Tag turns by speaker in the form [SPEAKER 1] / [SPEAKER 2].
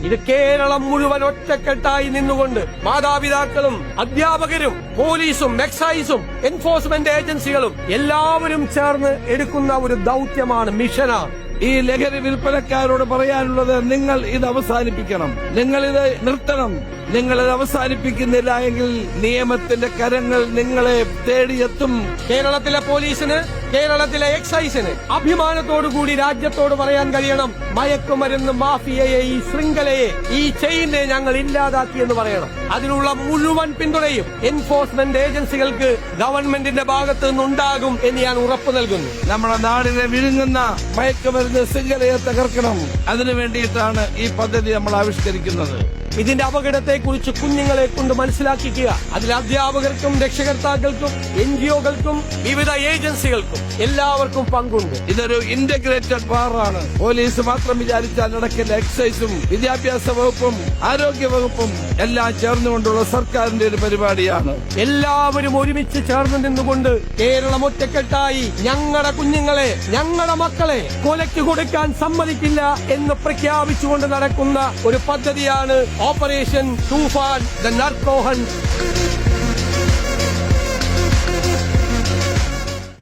[SPEAKER 1] ഇത് കേരളം മുഴുവൻ ഒറ്റക്കെട്ടായി നിന്നുകൊണ്ട് മാതാപിതാക്കളും അധ്യാപകരും പോലീസും എക്സൈസും എൻഫോഴ്സ്മെന്റ് ഏജൻസികളും എല്ലാവരും ചേർന്ന് എടുക്കുന്ന ഒരു ദൌത്യമാണ്, മിഷനാണ്.
[SPEAKER 2] ഈ ലഹരി വിൽപ്പനക്കാരോട് പറയാനുള്ളത്, നിങ്ങൾ ഇത് അവസാനിപ്പിക്കണം, നിങ്ങൾ ഇത് നിർത്തണം. നിങ്ങൾ ഇത് അവസാനിപ്പിക്കുന്നില്ല എങ്കിൽ നിയമത്തിന്റെ കരങ്ങൾ നിങ്ങളെ തേടിയെത്തും.
[SPEAKER 1] കേരളത്തിലെ പോലീസിന്, കേരളത്തിലെ എക്സൈസിന് അഭിമാനത്തോടുകൂടി രാജ്യത്തോട് പറയാൻ കഴിയണം, മയക്കുമരുന്ന് മാഫിയയെ, ഈ ശൃംഖലയെ, ഈ ചെയിനെ ഞങ്ങൾ ഇല്ലാതാക്കിയെന്ന് പറയണം. അതിനുള്ള മുഴുവൻ പിന്തുണയും എൻഫോഴ്സ്മെന്റ് ഏജൻസികൾക്ക് ഗവൺമെന്റിന്റെ ഭാഗത്തു നിന്നുണ്ടാകും എന്ന് ഞാൻ ഉറപ്പു നൽകുന്നു.
[SPEAKER 2] നമ്മുടെ നാടിനെ വിഴുങ്ങുന്ന മയക്കുമരുന്ന് ശൃംഖലയെ തകർക്കണം. അതിനു വേണ്ടിയിട്ടാണ് ഈ പദ്ധതി നമ്മൾ ആവിഷ്കരിക്കുന്നത്.
[SPEAKER 1] ഇതിന്റെ അപകടത്തെക്കുറിച്ച് കുഞ്ഞുങ്ങളെ കൊണ്ട് മനസ്സിലാക്കിക്കുക. അതിൽ അധ്യാപകർക്കും രക്ഷകർത്താക്കൾക്കും NGOകൾക്കും വിവിധ ഏജൻസികൾക്കും എല്ലാവർക്കും പങ്കുണ്ട്.
[SPEAKER 2] ഇതൊരു ഇന്റഗ്രേറ്റഡ് വാറാണ്. പോലീസ് മാത്രം വിചാരിച്ചാൽ നടക്കില്ല. എക്സൈസും വിദ്യാഭ്യാസ വകുപ്പും ആരോഗ്യ വകുപ്പും എല്ലാം ചേർന്നുകൊണ്ടുള്ള സർക്കാരിന്റെ ഒരു പരിപാടിയാണ്.
[SPEAKER 1] എല്ലാവരും ഒരുമിച്ച് ചേർന്ന് നിന്നുകൊണ്ട് കേരളം ഒറ്റക്കെട്ടായി ഞങ്ങളുടെ കുഞ്ഞുങ്ങളെ, ഞങ്ങളുടെ മക്കളെ കൊലയ്ക്ക് കൊടുക്കാൻ സമ്മതിക്കില്ല എന്ന് പ്രഖ്യാപിച്ചുകൊണ്ട് നടക്കുന്ന ഒരു പദ്ധതിയാണ് operation Toofan, the narco hunt.